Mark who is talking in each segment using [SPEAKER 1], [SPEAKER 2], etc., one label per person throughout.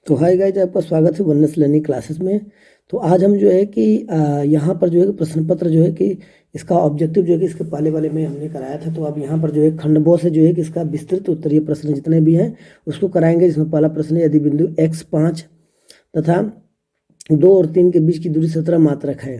[SPEAKER 1] तो hi guys, आपका स्वागत है वननेस लर्निंग क्लासेस में। तो आज हम जो है कि यहाँ पर जो है प्रश्न पत्र जो है कि इसका ऑब्जेक्टिव जो है कि इसके पहले वाले में हमने कराया था। तो अब यहाँ पर जो है खंड ब से जो है कि इसका विस्तृत उत्तरीय प्रश्न जितने भी हैं उसको कराएंगे। जिसमें पहला प्रश्न है, यदि बिंदु x5 तथा 2 और 3 के बीच की दूरी 17 मात्रक है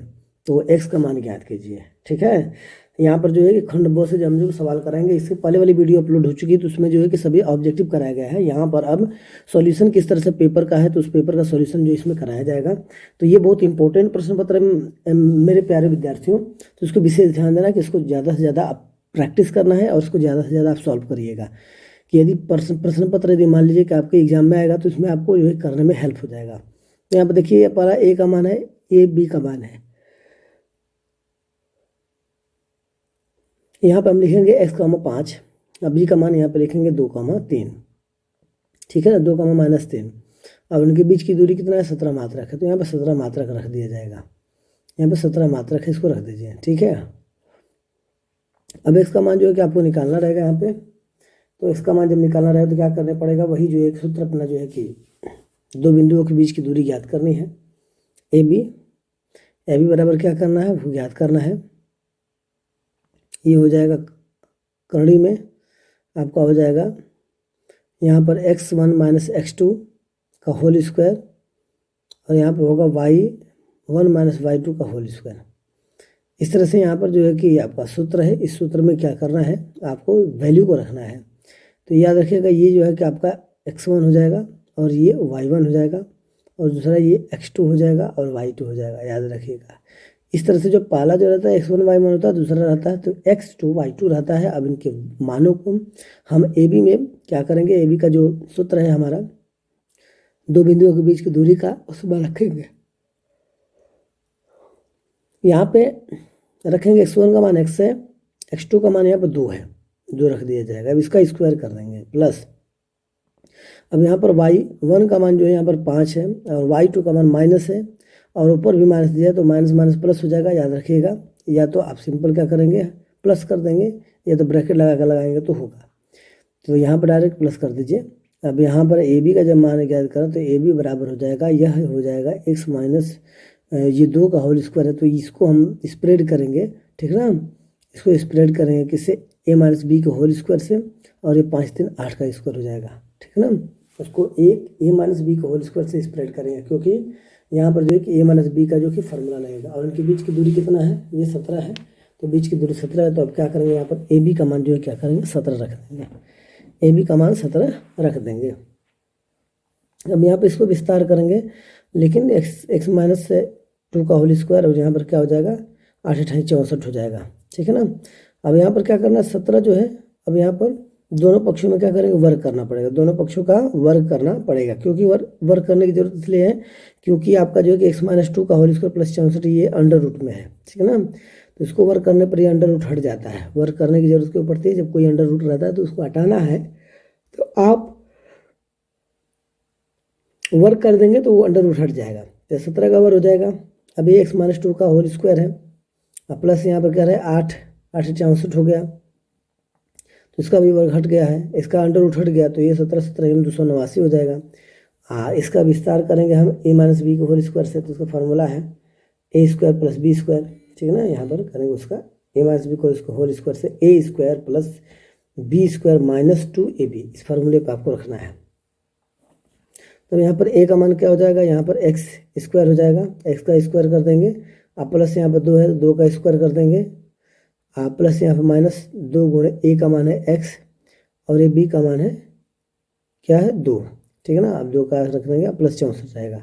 [SPEAKER 1] तो x का मान ज्ञात कीजिए। ठीक है, यहाँ पर जो है कि खंड ब से जो हम जो सवाल कराएंगे, इससे पहले वाली वीडियो अपलोड हो चुकी है तो उसमें जो है कि सभी ऑब्जेक्टिव कराया गया है। यहाँ पर अब सॉल्यूशन किस तरह से पेपर का है तो उस पेपर का सॉल्यूशन जो इसमें कराया जाएगा। तो ये बहुत इंपॉर्टेंट प्रश्न पत्र है मेरे प्यारे विद्यार्थियों। तो इसको विशेष ध्यान देना कि इसको ज़्यादा से ज़्यादा आप प्रैक्टिस करना है और इसको ज़्यादा से ज़्यादा आप सॉल्व करिएगा। कि यदि प्रश्न पत्र यदि मान लीजिए कि आपके एग्जाम में आएगा तो इसमें आपको जो है करने में हेल्प हो जाएगा। तो यहाँ पर देखिए, पहला ए का मान है, ए बी का मान है। यहाँ पे हम लिखेंगे x,5, अब बी का मान यहाँ पे लिखेंगे 2,3। ठीक है ना, 2,-3। अब उनके बीच की दूरी कितना है, 17 मात्रक है। तो यहाँ पे 17 मात्रक रख दिया जाएगा। यहाँ पे 17 मात्रक है, इसको रख दीजिए। ठीक है, अब x का मान जो है कि आपको निकालना रहेगा यहाँ पे। तो x का मान जब निकालना रहेगा तो क्या करना पड़ेगा, वही जो एक सूत्र अपना जो है कि दो बिंदुओं के बीच की दूरी ज्ञात करनी है। ए बी बराबर क्या करना है, वो ज्ञात करना है। ये हो जाएगा करड़ी में आपका हो जाएगा यहाँ पर x1 - x2 का होल स्क्वायर, और यहाँ पे होगा y1 - y2 का होल स्क्वायर। इस तरह से यहाँ पर जो है कि आपका सूत्र है, इस सूत्र में क्या करना है, आपको वैल्यू को रखना है। तो याद रखिएगा, ये जो है कि आपका x1 हो जाएगा और ये y1 हो जाएगा, और दूसरा ये x2 हो जाएगा और y2 हो जाएगा। याद रखिएगा, इस तरह से जो पहला जो रहता है x1 y1 होता है, दूसरा रहता है तो x2 y2 रहता है। अब इनके मानों को हम ए बी में क्या करेंगे, ए बी का जो सूत्र है हमारा दो बिंदुओं के बीच की दूरी का, उसमें रखेंगे। यहाँ पे रखेंगे x1 का मान x है, x2 का मान यहाँ पर 2 है, 2 रख दिया जाएगा। अब इसका स्क्वायर कर देंगे प्लस, अब यहाँ पर y1 का मान जो है यहाँ पर 5 है और y2 का मान माइनस है, और ऊपर भी माइनस दिया है तो माइनस माइनस प्लस हो जाएगा। याद रखिएगा, या तो आप सिंपल क्या करेंगे, प्लस कर देंगे, या तो ब्रैकेट लगा कर लगाएंगे तो होगा। तो यहाँ पर डायरेक्ट प्लस कर दीजिए। अब यहाँ पर ए बी का जब मान ज्ञात करें तो ए बी बराबर हो जाएगा, यह हो जाएगा x माइनस ये 2 का होल स्क्वायर है तो इसको हम स्प्रेड करेंगे। ठीक है ना, इसको स्प्रेड करेंगे किससे, a - b के होल स्क्वायर से, और ये 5 3 8 का स्क्वायर हो जाएगा। ठीक है ना, उसको एक a - b के होल स्क्वायर से स्प्रेड करेंगे, क्योंकि यहाँ पर जो है कि a - b का जो कि फार्मूला लगेगा। और इनके बीच की दूरी कितना है, ये 17 है, तो बीच की दूरी 17 है। तो अब क्या करेंगे, यहाँ पर ए बी का मान जो है क्या करेंगे, 17 रख देंगे। ए बी का मान 17 रख देंगे। अब यहाँ पे इसको विस्तार करेंगे, लेकिन x माइनस 2 का होल स्क्वायर, और यहाँ पर क्या हो जाएगा, 8 8 64 हो जाएगा। ठीक है ना, अब यहाँ पर क्या करना है, 17 जो है, अब यहाँ पर दोनों पक्षों में क्या करेंगे, वर्ग करना पड़ेगा। दोनों पक्षों का वर्ग करना पड़ेगा। क्योंकि वर्ग करने की जरूरत इसलिए है क्योंकि आपका जो है कि x - 2 का होल स्क्वायर प्लस 64 ये अंडर रूट में है। ठीक है ना, तो इसको वर्ग करने पर ये अंडर रूट हट जाता है। वर्ग करने की जरूरत क्यों पड़ती है, जब कोई अंडर रूट रहता है तो उसको हटाना है, तो आप वर्क कर देंगे तो वो अंडर रूट हट जाएगा। तो 17 का वर्ग हो जाएगा। अब ये x - 2 का होल स्क्वायर है, अब प्लस यहाँ पर क्या है, 8 8 64 हो गया, तो इसका भी वर्ग हट गया है, इसका अंडर रूट हट गया, तो ये 17 17 289 हो जाएगा। इसका विस्तार करेंगे हम a - b के होल स्क्वायर से, तो उसका फार्मूला है a square plus b square. ठीक है ना, यहाँ पर करेंगे उसका a - b को होल स्क्वायर से a square plus b square minus 2ab, इस फार्मूले पर आपको रखना है। तो यहाँ पर a का मान क्या हो जाएगा, यहाँ पर x स्क्वायर हो जाएगा, x का स्क्वायर कर देंगे। आप प्लस यहाँ पर 2 है तो 2 का स्क्वायर कर देंगे। आप प्लस यहाँ पर माइनस 2 गुणे a का मान है x, और ये b का मान है क्या है, 2। ठीक है ना, आप 2 का रख देंगे, प्लस 64 जाएगा।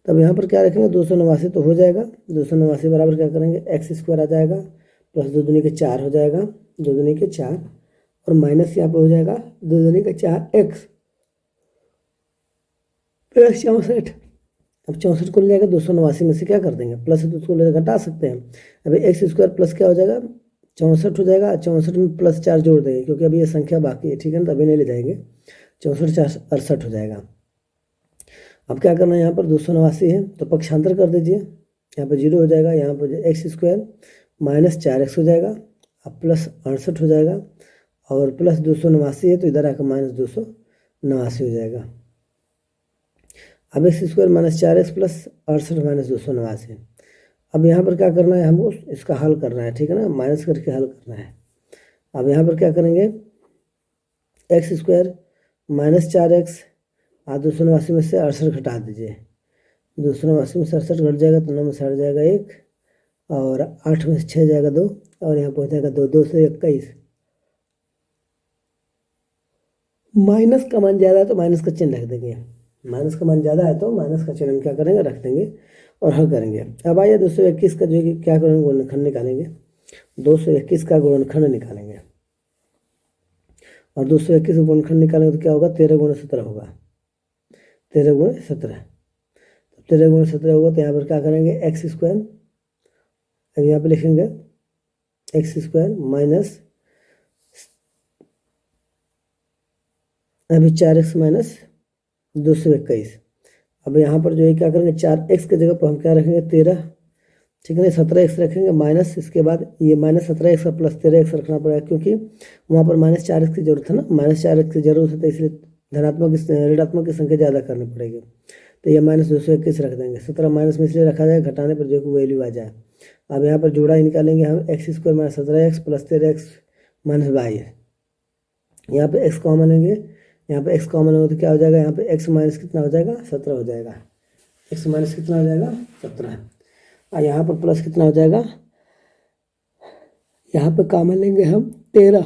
[SPEAKER 1] तब यहाँ पर क्या रखेंगे, 289 तो हो जाएगा। 289 बराबर क्या करेंगे, x स्क्वायर आ जाएगा, प्लस 2 दूनी के 4 हो जाएगा, 2 दूनी के 4, और माइनस यहाँ पर हो जाएगा 2 दूनी के 4 x प्लस 64। अब 64 को ले जाएगा 289 में से क्या कर देंगे, प्लस है तो उसको ले घटा सकते हैं। अभी एक्स स्क्वायर प्लस क्या हो जाएगा, 64 हो जाएगा। 64 में प्लस 4 जोड़ देंगे, क्योंकि अभी ये संख्या बाकी है। ठीक है ना, तो अभी नहीं ले जाएंगे। 64 4 68 हो जाएगा। अब क्या करना है, यहाँ पर 289 है तो पक्षांतर कर दीजिए, यहाँ पर 0 हो जाएगा। यहाँ पर एक्स स्क्वायर माइनस 4x हो जाएगा, अब प्लस 68 हो जाएगा, और प्लस 289 है तो इधर आकर माइनस 289 हो जाएगा। अब x square minus 4x plus 68 minus 289। अब यहाँ पर क्या करना है, हमको इसका हल करना है, ठीक है ना, माइनस करके हल करना है। अब यहाँ पर क्या करेंगे, एक्स स्क्वायर माइनस 4x 289 में से 68 घटा दीजिए, 289 में से 68 घट जाएगा तो 9 में से हट जाएगा 1, और 8 में से 6 जाएगा 2, और यहाँ पहुँच जाएगा 221। माइनस का मान ज़्यादा है तो माइनस का चिन्ह रख देंगे, माइनस का मान ज़्यादा है तो माइनस का चिन्ह हम क्या करेंगे, रख देंगे और हल करेंगे। अब आइए 221 का जो है कि क्या करेंगे, गुणनखंड निकालेंगे। 221 का गुणनखंड निकालेंगे, और 221 का गुणनखंड निकालेंगे तो क्या होगा, 13 गुणा 17 होगा, 13 गुणा 17। 13 गुणा 17 होगा तो यहाँ पर क्या करेंगे, एक्स स्क्वायर, अब यहाँ पर लिखेंगे एक्स स्क्वायर माइनस अभी 4x माइनस 221। अब यहाँ पर जो है क्या करेंगे, 4x की जगह पर हम क्या रखेंगे, 13, ठीक है ना, 17x रखेंगे माइनस, इसके बाद ये माइनस 17x का प्लस 13x रखना पड़ेगा, क्योंकि वहाँ पर माइनस 4x की जरूरत है ना, माइनस 4x की जरूरत है, तो इसलिए धनात्मक ऋणात्मक की संख्या ज़्यादा करनी पड़ेगी, तो ये माइनस 221 रख देंगे। 17 माइनस में इसलिए रखा जाए घटाने पर जो कि वैल्यू आ जाए। अब यहाँ पर जोड़ा ही निकालेंगे हम, x square minus 17x plus 13x minus Y, यहाँ पे x कॉमन लेंगे, यहाँ पे x कॉमन हो तो क्या हो जाएगा, यहाँ पे x माइनस कितना हो जाएगा, 17 हो जाएगा, x माइनस कितना हो जाएगा, 17। और यहाँ पर प्लस कितना हो जाएगा, यहाँ पे कॉमन लेंगे हम 13,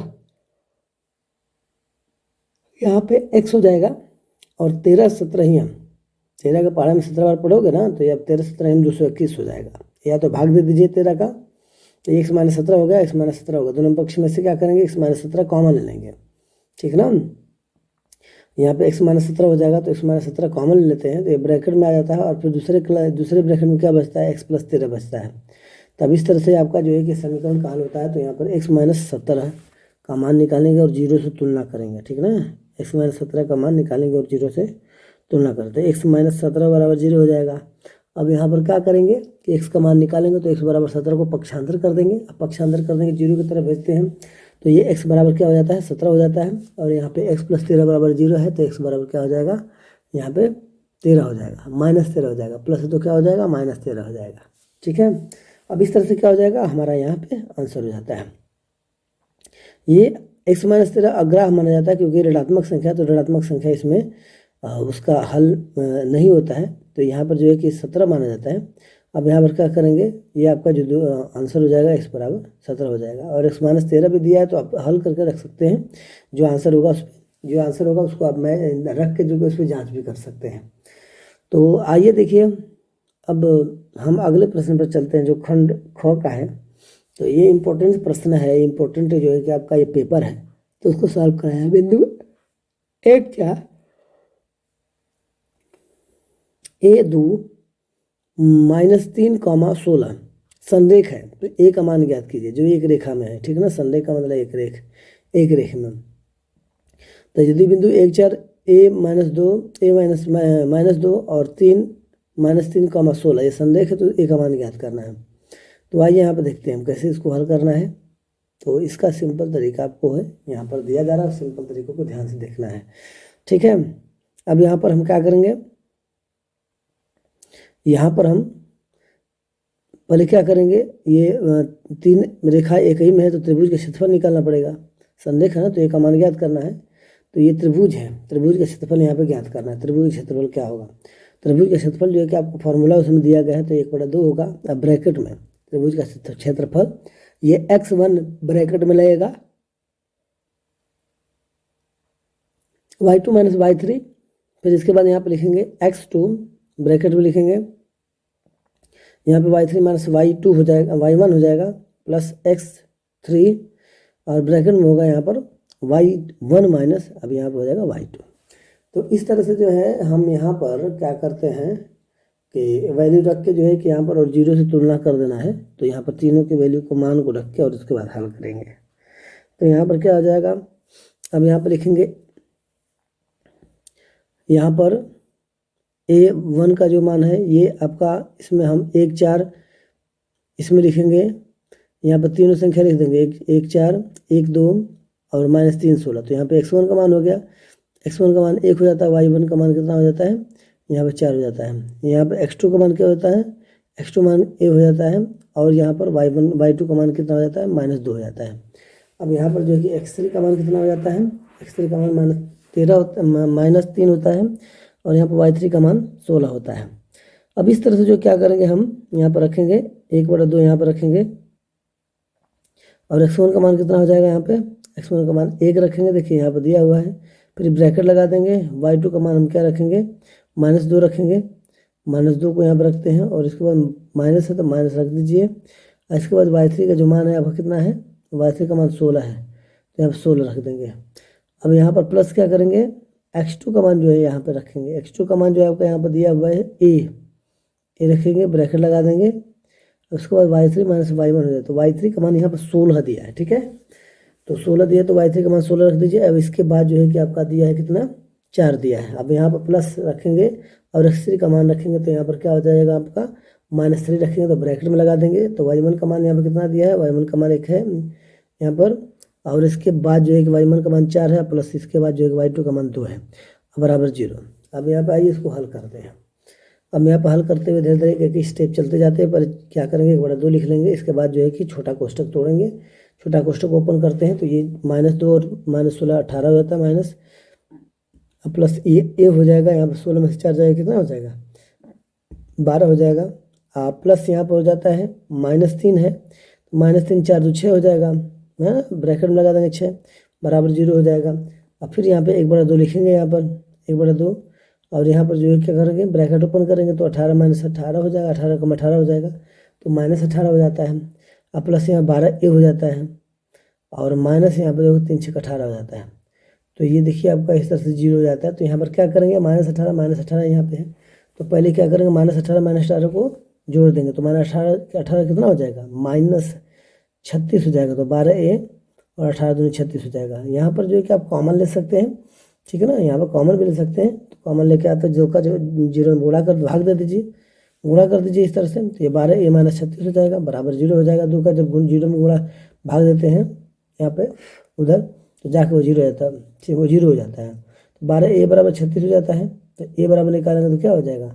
[SPEAKER 1] यहाँ पे x हो जाएगा, और 13 17 ही हम 13 का पहाड़ा में 17 बार पढ़ोगे ना, तो ये अब 13 17 हम 221 हो जाएगा, या तो भाग दे दीजिए 13 का, तो x माइनस 17 हो गया, x माइनस 17 होगा, दोनों पक्ष में से क्या करेंगे, x माइनस 17 कॉमन ले लेंगे, ठीक ना। यहाँ पे x माइनस 17 हो जाएगा, तो x माइनस 17 कॉमन ले लेते हैं, तो ये ब्रैकेट में आ जाता है, और फिर दूसरे ब्रैकेट में क्या बचता है, x प्लस 13 बचता है। तब इस तरह से आपका जो है कि समीकरण का हल होता है। तो यहाँ पर x माइनस 17 का मान निकालेंगे और 0 से तुलना करेंगे, ठीक ना, x माइनस 17 का मान निकालेंगे और 0 से तुलना करते हैं, x माइनस 17 बराबर 0 हो जाएगा। अब यहाँ पर क्या करेंगे कि x का मान निकालेंगे, तो x बराबर 17 को पक्षांतर कर देंगे, अब पक्षांतर कर देंगे 0 की तरफ भेजते हैं, तो ये x बराबर क्या हो जाता है, 17 हो जाता है, और यहाँ पे x प्लस 13 बराबर 0 है, तो x बराबर क्या हो जाएगा, यहाँ पे 13 हो जाएगा, माइनस 13 हो जाएगा, प्लस है तो क्या हो जाएगा, माइनस 13 हो जाएगा, ठीक है। अब इस तरह से क्या हो जाएगा, हमारा यहाँ पे आंसर हो जाता है। ये x माइनस 13 अग्राह्य माना जाता है, क्योंकि ऋणात्मक संख्या, तो ऋणात्मक संख्या इसमें उसका हल नहीं होता है, तो यहाँ पर जो है कि 17 माना जाता है। अब यहाँ पर क्या करेंगे, ये आपका जो आंसर हो जाएगा x बराबर 17 हो जाएगा, और x माइनस 13 भी दिया है, तो आप हल करके रख सकते हैं, जो आंसर होगा उसको आप मैं रख के जो उस पर जाँच भी कर सकते हैं। तो आइए देखिए, अब हम अगले प्रश्न पर चलते हैं, जो खंड ख का है। तो ये इम्पोर्टेंट प्रश्न है, इम्पोर्टेंट जो है कि आपका ये पेपर है, तो उसको सॉल्व कराया है। बिंदु 1 A2 -3, संरेख है, तो ए का मान ज्ञात कीजिए, जो एक रेखा में है, ठीक है ना, संरेख का मतलब एक रेख में। तो यदि बिंदु 1 4 -2 और 3 -3, ये संरेख है, तो ए का मान ज्ञात करना है। तो आइए यहाँ पर देखते हैं हम कैसे इसको हल करना है। तो इसका सिंपल तरीका आपको है यहाँ पर दिया जा रहा है, सिंपल तरीकों को ध्यान से देखना है, ठीक है। अब यहाँ पर हम क्या करेंगे, यहाँ पर हम पहले क्या करेंगे, ये 3 रेखा एक ही में है, तो त्रिभुज का क्षेत्रफल निकालना पड़ेगा, संरेख है ना, तो एक का मान ज्ञात करना है। तो ये त्रिभुज है, त्रिभुज का क्षेत्रफल यहाँ पे ज्ञात करना है। त्रिभुज का क्षेत्रफल क्या होगा, त्रिभुज का क्षेत्रफल जो है कि आपको फॉर्मूला उसमें दिया गया है, तो 1/2 होगा। अब ब्रैकेट में त्रिभुज का क्षेत्रफल, ये x1 ब्रैकेट में लगेगा, y2 माइनस y3, फिर इसके बाद यहाँ पे लिखेंगे x2 ब्रैकेट में लिखेंगे, यहाँ पे y3 माइनस y2 हो जाएगा, y1 हो जाएगा, प्लस x3, और ब्रैकेट में होगा यहाँ पर y1 माइनस, अब यहाँ पर हो जाएगा y2। तो इस तरह से जो है हम यहाँ पर क्या करते हैं कि वैल्यू रख के जो है कि यहाँ पर और 0 से तुलना कर देना है। तो यहाँ पर तीनों के वैल्यू को मान को रख के और उसके बाद हल करेंगे। तो यहाँ पर क्या आ जाएगा, अब यहाँ पर लिखेंगे, यहाँ पर A1 का जो मान है ये आपका, इसमें हम 1 4 इसमें लिखेंगे, यहाँ पर तीनों संख्या लिख देंगे, 1 4 1 2 और -3 16। तो यहाँ पे x1 का मान हो गया, x1 का मान 1 हो जाता है, y1 का मान कितना हो जाता है, यहाँ पर 4 हो जाता है। यहाँ पर x2 का मान क्या होता है, x2 मान a हो जाता है, और यहाँ पर y2 का मान कितना हो जाता है, -2 हो जाता है। अब यहाँ पर जो है कि x3 का मान कितना हो जाता है, x3 का मान -3 होता है, और यहाँ पर y3 का मान 16 होता है। अब इस तरह से जो क्या करेंगे हम यहाँ पर रखेंगे 1/2 यहाँ पर रखेंगे, और x1 का मान कितना हो जाएगा, यहाँ पे x1 का मान 1 रखेंगे, देखिए यहाँ पर दिया हुआ है। फिर ब्रैकेट लगा देंगे, y2 का मान हम क्या रखेंगे, -2 रखेंगे, -2 को यहाँ पर रखते हैं, और इसके बाद माइनस है तो माइनस रख दीजिए। इसके बाद y3 का जो मान है आपका कितना है, y3 का मान 16 है, तो यहाँ पर 16 रख देंगे। अब यहाँ पर प्लस क्या करेंगे, x2 का मान जो है यहाँ पर रखेंगे, x2 का मान जो है आपका यहाँ पर दिया हुआ है a रखेंगे, ब्रैकेट लगा देंगे। उसके बाद y3 - y1 हो जाए, तो y3 का मान यहाँ पर 16 दिया है, ठीक है। तो 16 दिया तो y3 का मान 16 रख दीजिए। अब इसके बाद जो है कि आपका दिया है कितना, 4 दिया है। अब यहाँ पर प्लस रखेंगे और x3 का मान रखेंगे, तो यहाँ पर क्या हो जाएगा आपका -3 रखेंगे, तो ब्रैकेट में लगा देंगे। तो y1 का मान यहाँ पर कितना दिया है, y1 का मान 1 है यहाँ पर, और इसके बाद जो है कि y1 का मान 4 है, प्लस इसके बाद जो है y2 का मान 2 है, बराबर 0। अब यहाँ पर आइए इसको हल करते हैं। अब यहाँ पर हल करते हुए धीरे धीरे एक स्टेप चलते जाते हैं, पर क्या करेंगे 1/2 लिख लेंगे। इसके बाद जो है कि छोटा कोष्टक तोड़ेंगे, छोटा कोष्टक ओपन करते हैं, तो ये -2 और -16 18 हो जाता है, माइनस प्लस ये हो जाएगा। यहाँ पर 16 में से 4 जाएगा, कितना हो जाएगा, 12 हो जाएगा। प्लस यहाँ पर हो जाता है -3 है, तो -3 4 तो 6 हो जाएगा, है ना, ब्रैकेट में लगा देंगे 6, बराबर 0 हो जाएगा। अब फिर यहाँ पे 1/2 लिखेंगे, यहाँ पर 1/2, और यहाँ पर जो है क्या करेंगे, ब्रैकेट ओपन करेंगे, तो 18 - 18 हो जाएगा, 18 कम 18 हो जाएगा, तो -18 हो जाता है। अब प्लस यहाँ 12 हो जाता है, और माइनस यहाँ पर जो 3 × 6 = 18 हो जाता है। तो ये देखिए आपका इस तरह से 0 हो जाता है। तो यहाँ पर क्या करेंगे, -18 यहाँ पे है, तो पहले क्या करेंगे, -18 को जोड़ देंगे, तो -18 कितना हो जाएगा, -36 हो जाएगा। तो 12a और 18 दूनी 36 हो जाएगा। यहाँ पर जो है कि आप कॉमन ले सकते हैं, ठीक है ना, यहाँ पर कॉमन भी ले सकते हैं। तो कॉमन लेके आते हैं, जो का जो 0 में गुणा कर भाग दे दीजिए, गुणा कर दीजिए इस तरह से, तो ये 12a - 36 हो जाएगा, बराबर 0 हो जाएगा। 2 का जब 0 में गुणा भाग देते हैं यहाँ पे उधर, तो जाके वो 0 हो जाता है, ठीक, वो 0 हो जाता है। तो 12a बराबर 36 हो जाता है। तो a बराबर निकालेंगे तो क्या हो जाएगा,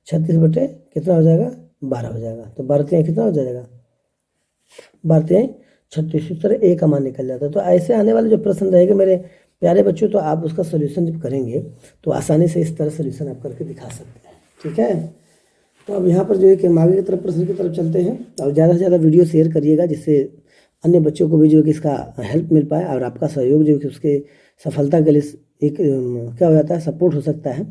[SPEAKER 1] 36 बटे कितना हो जाएगा, 12 हो जाएगा। तो 12 कितना हो जाएगा, 12 36, इस तरह a का मान निकल जाता है। तो ऐसे आने वाले जो प्रश्न रहेंगे मेरे प्यारे बच्चों, तो आप उसका सोल्यूशन जब करेंगे तो आसानी से इस तरह सोल्यूशन आप करके दिखा सकते हैं, ठीक है। तो अब यहाँ पर जो है कि हम आगे की तरफ प्रश्न की तरफ चलते हैं, और ज़्यादा से ज़्यादा वीडियो शेयर करिएगा, जिससे अन्य बच्चों को भी जो है कि इसका हेल्प मिल पाए, और आपका सहयोग जो है कि उसके सफलता के लिए एक क्या हो जाता है, सपोर्ट हो सकता है।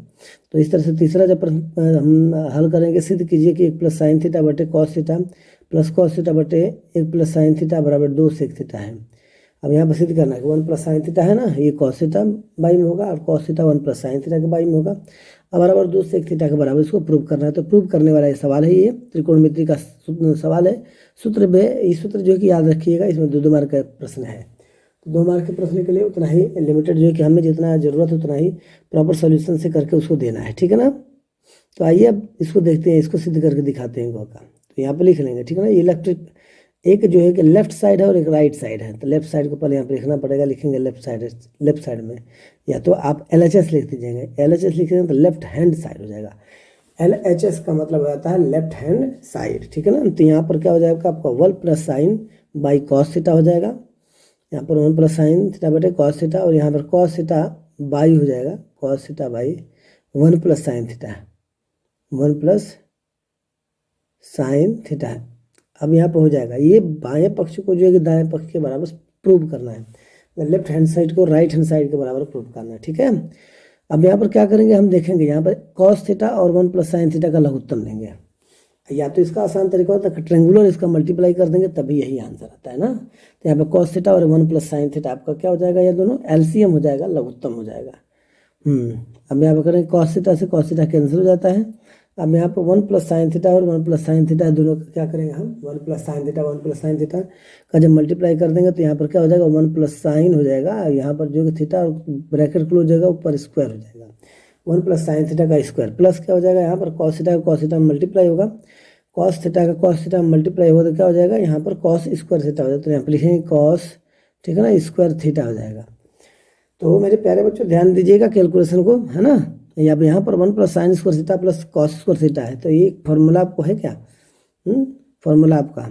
[SPEAKER 1] तो इस तरह से तीसरा जब प्रश्न हम हल करेंगे, सिद्ध कीजिए कि 1 + sin थीटा बटे cos theta plus cos theta बटे 1 + sin थीटा बराबर 2 sec थीटा है। अब यहाँ पर सिद्ध करना है कि 1 + sin थीटा है ना, ये cos थीटा बाई में होगा, और cos थीटा 1 + sin थीटा के बाई में होगा, अब बराबर 2 sec थीटा के बराबर, इसको प्रूव करना है। तो प्रूव करने वाला ये सवाल है, ये त्रिकोणमिति का सवाल है। सूत्र में इस सूत्र जो है कि याद रखिएगा, इसमें 2 मार्क का प्रश्न है। तो 2 मार्क के प्रश्न के लिए उतना ही लिमिटेड जो है कि हमें जितना ज़रूरत है उतना ही प्रॉपर सोल्यूशन से करके उसको देना है, ठीक है ना। तो आइए अब इसको देखते हैं, इसको सिद्ध करके दिखाते हैं का। तो यहाँ पर लिख लेंगे, ठीक है ना। ये इलेक्ट्रिक एक जो है कि लेफ्ट साइड है और एक राइट साइड है, तो लेफ्ट साइड को पहले यहाँ पर लिखना पड़ेगा, लिखेंगे लेफ्ट साइड में, या तो आप LHS लिख दीजिएगा, LHS लिखेंगे तो लेफ्ट हैंड साइड हो जाएगा। LHS का मतलब होता है लेफ्ट हैंड साइड, ठीक है ना। तो यहाँ पर क्या हो जाएगा आपका 1 + sin बाई cos थीटा हो जाएगा, यहाँ पर 1 + sin थीटा बटे cos थीटा, और यहाँ पर cos थीटा बाई हो जाएगा, cos theta by 1 + sin theta, 1 + sin theta. अब यहाँ पर हो जाएगा, ये बाएं पक्ष को जो है कि दाएं पक्ष के बराबर प्रूव करना है, लेफ्ट हैंड साइड को राइट हैंड साइड के बराबर प्रूव करना है, ठीक है। अब यहाँ पर क्या करेंगे, हम देखेंगे यहाँ पर cos थीटा और 1 + sin थीटा का लघुत्तम लेंगे, या तो इसका आसान तरीका होता है ट्रेंगुलर, इसका मल्टीप्लाई कर देंगे तभी यही आंसर आता है ना। तो यहाँ पे cos थीटा और 1 + sin थीटा आपका क्या हो जाएगा, ये दोनों LCM हो जाएगा, लघुत्तम हो जाएगा। अब यहाँ पे करेंगे cos थीटा से cos थीटा कैंसिल हो जाता है। अब यहाँ पर 1 + sin थीटा और 1 + sin थीटा दोनों का क्या करेंगे हम, 1 + sin थीटा 1 + sin थीटा का जब मल्टीप्लाई कर देंगे तो यहाँ पर क्या हो जाएगा, 1 + sin हो जाएगा, यहाँ पर जो थीटा और ब्रैकेट क्लोज हो जाएगा, ऊपर स्क्वायर हो जाएगा, 1 + sin थीटा का स्क्वायर, प्लस क्या हो जाएगा, यहाँ पर cos थीटा का cos थीटा मल्टीप्लाई होगा, cos थीटा का cos थीटा मल्टीप्लाई होगा तो क्या हो जाएगा, यहाँ पर cos स्क्वायर थीटा हो जाएगा, तो यहाँ पर लिखेंगे cos, ठीक है ना, स्क्वायर थीटा हो जाएगा। तो मेरे प्यारे बच्चों ध्यान दीजिएगा कैलकुलेशन को, है ना। या अब यहाँ पर 1 plus sine square theta plus cos square theta है, तो ये फॉर्मूला आपको है क्या, फॉर्मूला आपका,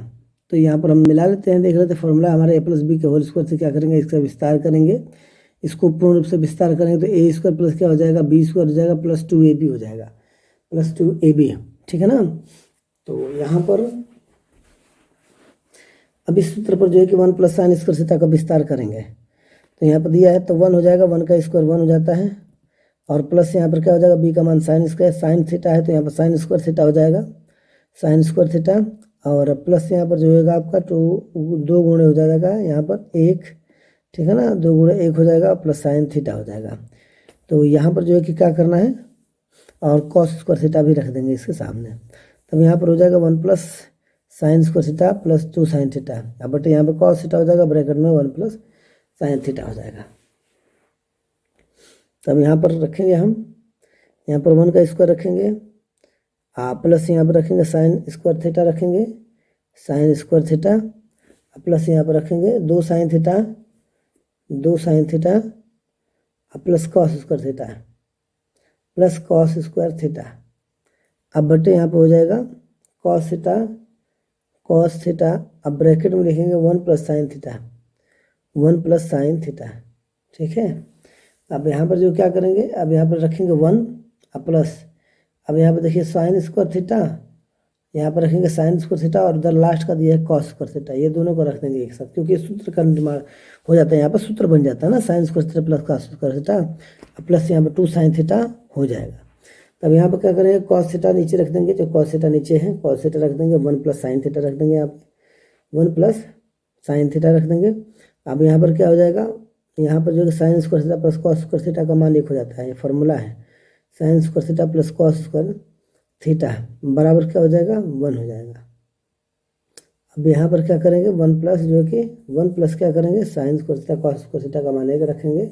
[SPEAKER 1] तो यहाँ पर हम मिला लेते हैं, देख लेते हैं फॉर्मूला हमारा ए प्लस बी के होल स्क्वायर से क्या करेंगे, इसका विस्तार करेंगे, इसको पूर्ण रूप से विस्तार करेंगे तो ए स्क्वायर प्लस क्या हो जाएगा, बी स्क्वायर हो जाएगा प्लस 2ab हो जाएगा, प्लस 2ab, ठीक है ना। तो यहाँ पर अब इस सूत्र पर जो है कि 1 प्लस साइन स्क्वायर थीटा का विस्तार करेंगे, तो यहाँ पर दिया है तो 1 हो जाएगा, 1 का स्क्वायर 1 हो जाता है, और प्लस यहाँ पर क्या हो जाएगा, बी का मान साइन स्क्वायर, साइन थीटा है तो यहाँ पर साइन स्क्वायर थीटा हो जाएगा, साइन स्क्वायर थीटा, और प्लस यहाँ पर जो होगा आपका 2 गुणे हो जाएगा यहाँ पर 1, ठीक है ना, 2 गुणे 1 हो जाएगा प्लस साइन थीटा हो जाएगा। तो यहाँ पर जो है कि क्या करना है, और कॉस स्क्वायर थीटा भी रख देंगे इसके सामने, तब यहाँ पर हो जाएगा 1 plus sine square theta plus 2 sine theta, अब बटे यहाँ पर कॉस थीटा हो जाएगा, ब्रैकेट में 1 प्लस साइन थीटा हो जाएगा। तब यहाँ पर रखेंगे हम, यहाँ पर 1 का स्क्वायर रखेंगे, प्लस यहाँ पर रखेंगे साइन स्क्वायर थीटा रखेंगे, साइन स्क्वायर थीटा, प्लस यहाँ पर रखेंगे 2 sine theta, 2 sine theta, plus cos square theta, plus cos square theta, अब बटे यहाँ पे हो जाएगा कॉस थीटा, कॉस थीटा, अब ब्रैकेट में लिखेंगे 1 plus sine theta, 1 plus sine theta, ठीक है। अब यहाँ पर जो क्या करेंगे, अब यहाँ पर रखेंगे 1 प्लस, अब यहाँ पर देखिए साइन स्क्वायर थीटा, यहाँ पर रखेंगे साइन स्क्वायर थीटा, और इधर लास्ट का दिया है कॉस स्क्वायर थीटा, ये दोनों को रख देंगे एक साथ, क्योंकि सूत्र का निर्माण हो जाता है, यहाँ पर सूत्र बन जाता है ना, sine square theta plus cos square theta, plus यहाँ पर 2 साइन थीटा हो जाएगा। तब यहाँ पर क्या करेंगे, कॉस थीटा नीचे रख देंगे, जो कॉस थीटा नीचे है कॉस थीटा रख देंगे, 1 प्लस साइन थीटा रख देंगे, यहाँ पर 1 प्लस साइन थीटा रख देंगे। अब यहाँ पर क्या हो जाएगा, यहाँ पर जो है sine square theta plus cos square theta का मान 1 हो जाता है, ये फॉर्मूला है, sine square theta plus cos square theta बराबर क्या हो जाएगा, 1 हो जाएगा। अब यहाँ पर क्या करेंगे, 1 प्लस जो कि 1 प्लस क्या करेंगे, sine square theta cos square theta का मान 1 रखेंगे,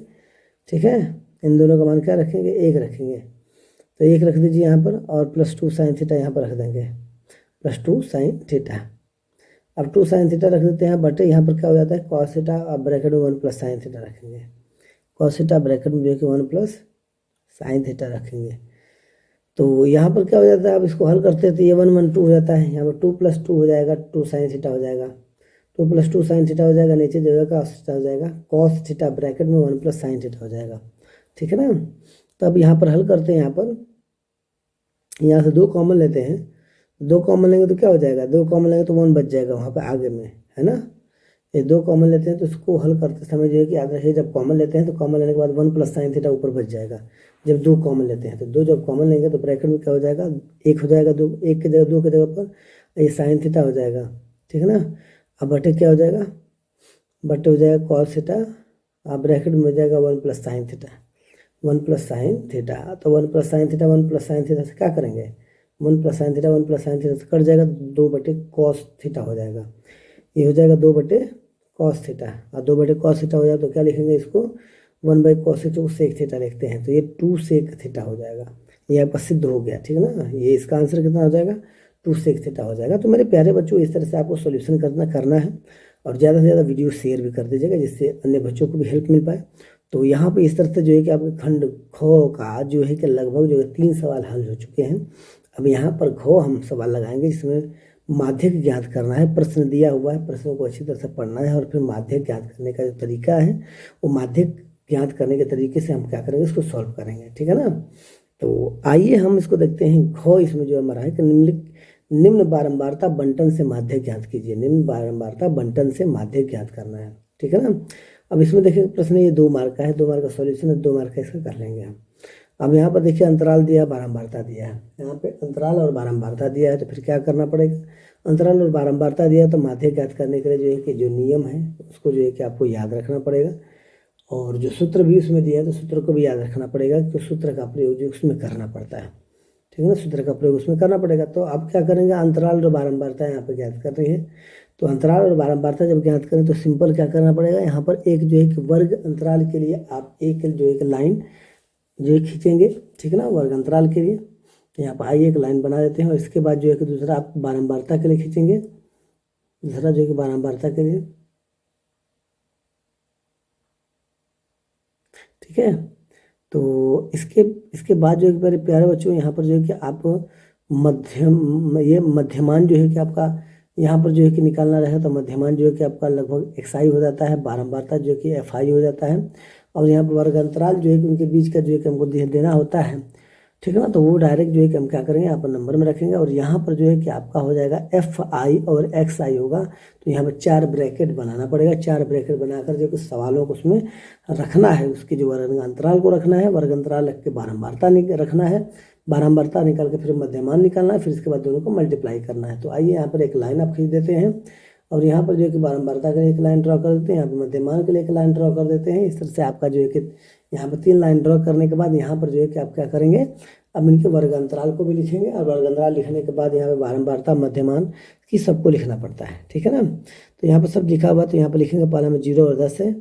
[SPEAKER 1] ठीक है, इन दोनों का मान क्या रखेंगे, 1 रखेंगे, तो 1 रख दीजिए यहाँ पर, और प्लस 2 साइन थीटा यहाँ पर रख देंगे, प्लस 2 साइन थीटा, अब 2 साइन थीटा रख देते हैं, बटे यहाँ पर क्या हो जाता है कॉस थीटा, अब ब्रैकेट में 1 प्लस साइन थीटा रखेंगे, कॉस थीटा ब्रैकेट में जो है कि 1 प्लस साइन थीटा रखेंगे। तो यहाँ पर क्या हो जाता है, अब इसको हल करते हैं तो ये 1 1 2 हो जाता है, यहाँ पर 2 प्लस 2 हो जाएगा, 2 साइन थीटा हो जाएगा, 2 प्लस 2 साइन थीटा हो जाएगा, नीचे जो है कॉस थीटा हो जाएगा, कॉस थीटा ब्रैकेट में 1 प्लस साइन थीटा हो जाएगा, ठीक है ना। तब यहाँ पर हल करते हैं, यहाँ पर यहाँ से 2 कॉमन लेते हैं, 2 कॉमन लेंगे तो क्या हो जाएगा, 2 कॉमन लेंगे तो 1 बच जाएगा वहाँ पर आगे में, है ना। ये 2 कॉमन लेते हैं तो इसको हल करते समय जो है कि याद रखिए, जब कॉमन लेते हैं तो कॉमन लेने के बाद 1 प्लस साइन थीटा ऊपर बच जाएगा, जब 2 कॉमन लेते हैं तो 2 जब कॉमन लेंगे तो ब्रैकेट में क्या हो जाएगा, 1 हो जाएगा, 2 1 की जगह 2 की जगह पर ये साइन थीटा हो जाएगा, ठीक है ना। अब बटे क्या हो जाएगा, बटे हो जाएगा कॉस थीटा, अब ब्रैकेट में हो जाएगा 1 plus sine theta, 1 plus sine theta, तो 1 plus sine theta 1 plus sine theta से क्या करेंगे, 1 plus sine theta 1 plus sine theta से कट जाएगा, 2 बटे कॉस थीटा हो जाएगा, ये हो जाएगा 2 बटे कॉस थीटा, और 2 बटे कॉस थीटा हो जाए तो क्या लिखेंगे इसको, 1 बाई कॉस थीटा को सेक थीटा लिखते हैं, तो ये 2 सेक थीटा हो जाएगा, ये आपका सिद्ध हो गया, ठीक है ना। ये इसका आंसर कितना हो जाएगा, 2 सेक थीटा हो जाएगा। तो मेरे प्यारे बच्चों, इस तरह से आपको सोल्यूशन करना है, और ज़्यादा से ज़्यादा वीडियो शेयर भी कर दीजिएगा, जिससे अन्य बच्चों को भी हेल्प मिल पाए। तो यहाँ पे इस तरह से जो है कि आपके खंड ख का जो है कि लगभग जो है 3 सवाल हल हो चुके हैं। अब यहाँ पर घ हम सवाल लगाएंगे, जिसमें माध्यक ज्ञात करना है, प्रश्न दिया हुआ है, प्रश्नों को अच्छी तरह से पढ़ना है, और फिर माध्यक ज्ञात करने का जो तरीका है, वो माध्यक ज्ञात करने के तरीके से हम क्या करेंगे, इसको सॉल्व करेंगे, ठीक है ना। तो आइए हम इसको देखते हैं। घ इसमें जो हमारा है कि निम्न बारंबारता बंटन से माध्यक ज्ञात कीजिए, निम्न बारंबारता बंटन से माध्यक ज्ञात करना है, ठीक है ना। अब इसमें देखिए प्रश्न ये 2 मार्क का है, 2 मार्क का सॉल्यूशन है, 2 मार्क का इसका कर लेंगे हम। अब यहाँ पर देखिए अंतराल दिया है, बारंबारता दिया है, यहाँ पे अंतराल और बारंबारता दिया है, तो फिर क्या करना पड़ेगा, अंतराल और बारंबारता दिया है तो माध्यक ज्ञात करने के लिए जो है कि जो नियम है उसको जो है कि आपको याद रखना पड़ेगा, और जो सूत्र भी उसमें दिया है तो सूत्र को भी याद रखना पड़ेगा, कि सूत्र का प्रयोग जो उसमें करना पड़ता है, ठीक है ना, सूत्र का प्रयोग उसमें करना पड़ेगा। तो आप क्या करेंगे, अंतराल और बारंबारता यहाँ पे ज्ञात कर रही है, तो अंतराल और बारंबारता जब ज्ञात करें तो सिंपल क्या करना पड़ेगा, यहाँ पर एक जो है कि वर्ग अंतराल के लिए आप एक जो एक लाइन जो है खींचेंगे, ठीक है ना, वर्ग अंतराल के लिए। तो यहाँ पर आइए एक लाइन बना देते हैं, और इसके बाद जो है कि दूसरा आप बारंबारता के लिए खींचेंगे, दूसरा जो है कि बारंबारता के लिए, ठीक है। तो इसके बाद जो है मेरे प्यारे बच्चों, यहाँ पर जो है कि आप मध्यमान जो है कि आपका यहाँ पर जो है कि निकालना रहेगा, तो मध्यमान जो है कि आपका लगभग XI हो जाता है, बारंबारता जो है कि FI हो जाता है, और यहाँ पर वर्ग अंतराल जो है कि उनके बीच का जो है कि हमको देना होता है, ठीक है ना। तो वो डायरेक्ट जो है कि हम क्या करेंगे, यहाँ पर नंबर में रखेंगे, और यहाँ पर जो है कि आपका हो जाएगा FI और XI होगा, तो यहाँ पर 4 ब्रैकेट बनाना पड़ेगा। 4 ब्रैकेट बनाकर जो कुछ सवालों को उसमें रखना है, उसके जो वर्ग अंतराल को रखना है, वर्ग अंतराल रख के बारंबारता रखना है, बारंबारता निकाल के फिर मध्यमान निकालना है, फिर इसके बाद दोनों को मल्टीप्लाई करना है। तो आइए यहाँ पर एक लाइन आप खींच देते हैं, और यहाँ पर जो है कि बारंबारता के लिए एक लाइन ड्रॉ कर देते हैं, यहाँ पर मध्यमान के लिए एक लाइन ड्रॉ कर देते हैं। इस तरह से आपका जो है कि यहाँ पर 3 लाइन ड्रॉ करने के बाद यहाँ पर जो है कि आप क्या करेंगे, अब इनके वर्ग अंतराल को भी लिखेंगे, और वर्ग अंतराल लिखने के बाद यहाँ पे बारंबारता, मध्यमान की सबको लिखना पड़ता है, ठीक है ना। तो यहाँ पर सब लिखा हुआ, तो यहाँ पर लिखेंगे पहला में 0 और 10 है,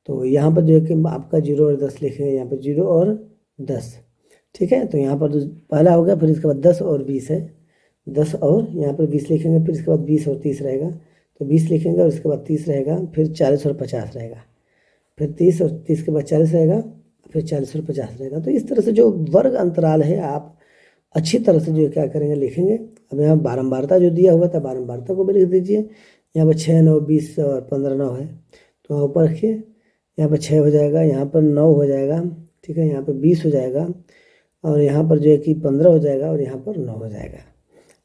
[SPEAKER 1] तो यहाँ पर जो है कि आपका 0 और 10 लिखेंगे, यहाँ पर 0 और 10, ठीक है। तो यहाँ पर पहला हो गया, फिर इसके बाद 10 और 20 है, 10 और यहाँ पर 20 लिखेंगे, फिर इसके बाद 20 और 30 रहेगा, तो 20 लिखेंगे, और इसके बाद 30 रहेगा, फिर 40 और 50 रहेगा, फिर 30 और 30 के बाद 40 रहेगा, फिर 40 और 50 रहेगा। तो इस तरह से जो वर्ग अंतराल है आप अच्छी तरह से जो क्या करेंगे, लिखेंगे। अब यहाँ बारंबारता जो दिया हुआ था, बारंबारता को भी लिख दीजिए। यहाँ पर 6, 9, 20 और 15, 9 है, तो ऊपर रखिए, यहाँ पर 6 हो जाएगा, यहाँ पर 9 हो जाएगा, ठीक है, यहाँ पर 20 हो जाएगा, और यहाँ पर जो है कि 15 हो जाएगा, और यहाँ पर 9 हो जाएगा।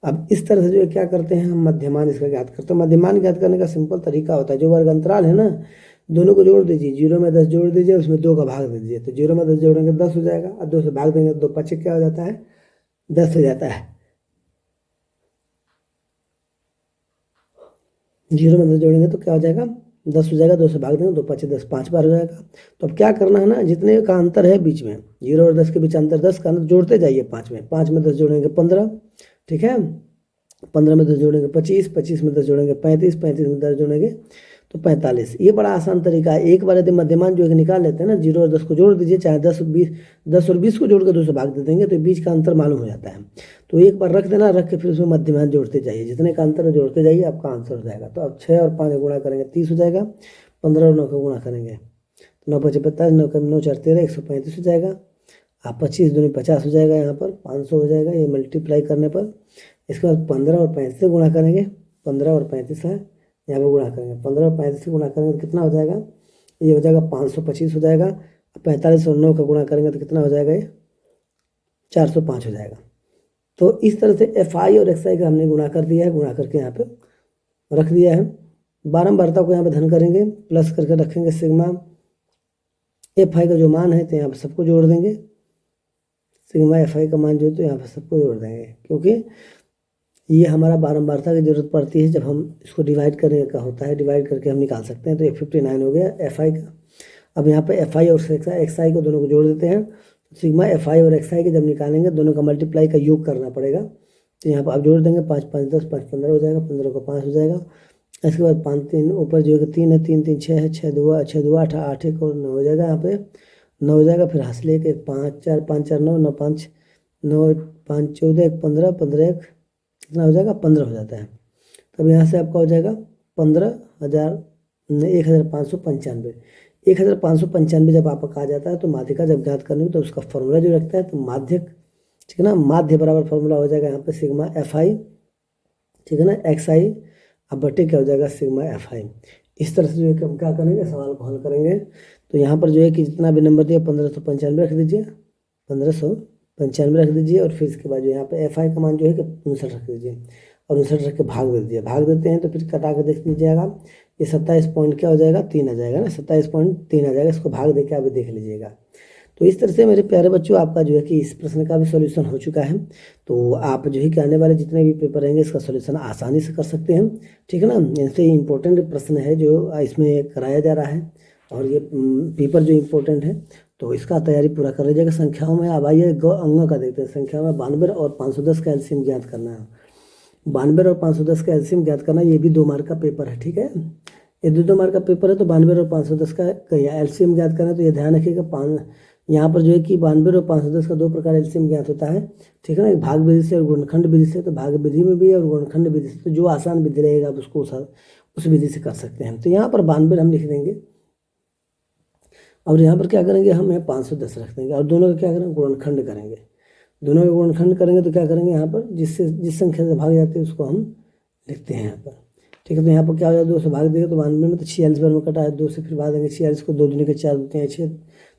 [SPEAKER 1] अब इस तरह से जो है क्या करते हैं, हम मध्यमान इसका ज्ञात करते हैं। मध्यमान ज्ञात करने का सिंपल तरीका होता है, जो वर्ग अंतराल है ना, दोनों को जोड़ दीजिए, 0 में 10 जोड़ दीजिए, उसमें 2 का भाग दे दीजिए, तो 0 में 10 जोड़ेंगे 10 हो जाएगा, और 2 से भाग देंगे तो 2 5 क्या हो जाता है, 10 हो जाता है। 0 में 10 जोड़ेंगे तो क्या हो जाएगा, 10 हो जाएगा, 2 से भाग देंगे, 2 5 10, 5 बार हो जाएगा। तो अब क्या करना है ना, जितने का अंतर है बीच में, 0 और 10 के बीच अंतर 10 का, अंतर जोड़ते जाइए 5 में, 5 में 10 जोड़ेंगे 15, ठीक है, 15 में 10 जोड़ेंगे 25, 25 में 10 जोड़ेंगे 35, 35 में 10 जोड़ेंगे तो 45। ये बड़ा आसान तरीका है। एक बार यदि मध्यमान जो है निकाल लेते हैं ना, 0 और 10 को जोड़ दीजिए, चाहे 10 और 20 को जोड़ कर 2 से भाग दे देंगे, तो बीच का अंतर मालूम हो जाता है। तो एक बार रख देना, रख के फिर उसमें मध्यमान जोड़ते जाइए, जितने का अंतर जोड़ते जाइए, आपका आंसर हो जाएगा। तो अब 6 और 5 का गुणा करेंगे 30 हो जाएगा, 15 और 9 का गुणा करेंगे तो 9 5 45, 9 का 9 4 13, 135 हो जाएगा। आप 25 दूनी 50 हो जाएगा, यहाँ पर 500 हो जाएगा, ये मल्टीप्लाई करने पर। इसके बाद 15 और 35 से गुणा करेंगे, 15 और 35 है, यहाँ पर गुणा करेंगे, 15 और 35 से गुणा करेंगे तो कितना हो जाएगा, ये हो जाएगा 525 हो जाएगा। 45 और 9 का गुणा करेंगे तो कितना हो जाएगा, ये 405 हो जाएगा। तो इस तरह से FI और XI का हमने गुणा कर दिया है, गुणा करके यहाँ पे रख दिया है। बारंबारता को यहाँ पे धन करेंगे, प्लस करके रखेंगे सिग्मा FI का जो मान है, तो यहाँ पे सबको जोड़ देंगे, सिग्मा FI का मान जो है तो यहाँ पे सबको जोड़ देंगे, क्योंकि ये हमारा बारंबारता की जरूरत पड़ती है जब हम इसको डिवाइड करने का होता है, डिवाइड करके हम निकाल सकते हैं। तो 59 हो गया FI का। अब यहाँ पे FI और XI को दोनों को जोड़ देते हैं, तो सिग्मा FI और XI के जब निकालेंगे, दोनों का मल्टीप्लाई का योग करना पड़ेगा। तो यहाँ पर आप जोड़ देंगे, 5 5 10, 5 15 हो जाएगा, 15 को 5 हो जाएगा। इसके बाद 5 3 ऊपर जो है 3 है, 3 3 6 है, 6 2 8 8 1 और 9 हो जाएगा, यहाँ पे 9 हो जाएगा। फिर हंस लेके 5 4 5 4 9 9 5 9 5 14 1 15 15 1 कितना हो जाएगा, 15 हो जाता है। तब यहाँ से आपका हो जाएगा 15,595। 1595 जब आपका कहा जाता है, तो माध्यिका जब ज्ञात करनी हो तो उसका फॉर्मूला जो रखता है, तो माध्यक, ठीक है ना, माध्य बराबर फॉर्मूला हो जाएगा यहाँ पे सिग्मा FI, ठीक है ना, XI अब बटे क्या हो जाएगा, सिग्मा FI। इस तरह से जो है कि हम क्या करेंगे, सवाल को हल करेंगे। तो यहाँ पर जो है कि जितना भी नंबर दिया 1595 रख दीजिए, 1595 रख दीजिए, और फिर इसके बाद जो यहाँ पे FI का मान जो है कि 59 रख दीजिए, और 59 रख के भाग दे दीजिए। भाग देते हैं तो फिर कटा के देख लीजिएगा, ये 27 पॉइंट क्या हो जाएगा, 3 आ जाएगा ना, 27.3 आ जाएगा। इसको भाग दे के अभी देख लीजिएगा। तो इस तरह से मेरे प्यारे बच्चों, आपका जो है कि इस प्रश्न का भी सॉल्यूशन हो चुका है। तो आप जो है कि आने वाले जितने भी पेपर रहेंगे, इसका सॉल्यूशन आसानी से कर सकते हैं, ठीक है ना। इनसे इम्पोर्टेंट प्रश्न है जो इसमें कराया जा रहा है, और ये पेपर जो इम्पोर्टेंट है, तो इसका तैयारी पूरा कर लीजिएगा। संख्याओं में अब आइए अंकों का देखते हैं। संख्याओं में 92 और 510 का एलसीएम ज्ञात करना है। 92 और 510 का एलसीएम ज्ञात करना, ये भी 2 मार्क का पेपर है, ठीक है। ये 2 मार्क का पेपर है, तो 92 और 510 का एलसीएम ज्ञात करना। तो ये ध्यान रखिएगा, यहाँ पर जो है कि 92 और 510 का 2 प्रकार एलसीएम ज्ञात होता है, ठीक है ना, एक भाग विधि से और गुणनखंड विधि से। तो भाग विधि में भी और गुणनखंड विधि से, तो जो आसान विधि रहेगा आप उसको उस विधि से कर सकते हैं। तो यहाँ पर 92 हम लिख देंगे, और यहाँ पर क्या करेंगे, हम यहाँ 510 रख देंगे और दोनों का क्या करेंगे, गुणनखंड करेंगे। दोनों का गुणनखंड करेंगे तो क्या करेंगे, यहाँ पर जिस संख्या से भाग जाती है उसको हम लिखते हैं यहाँ पर। ठीक है, तो यहाँ पर क्या हो जाएगा, 2 से भाग देंगे तो 92 में तो 46 बार में कटा है, 2 से फिर भाग देंगे 46 को, 2 दूनी के 4 होते हैं 6,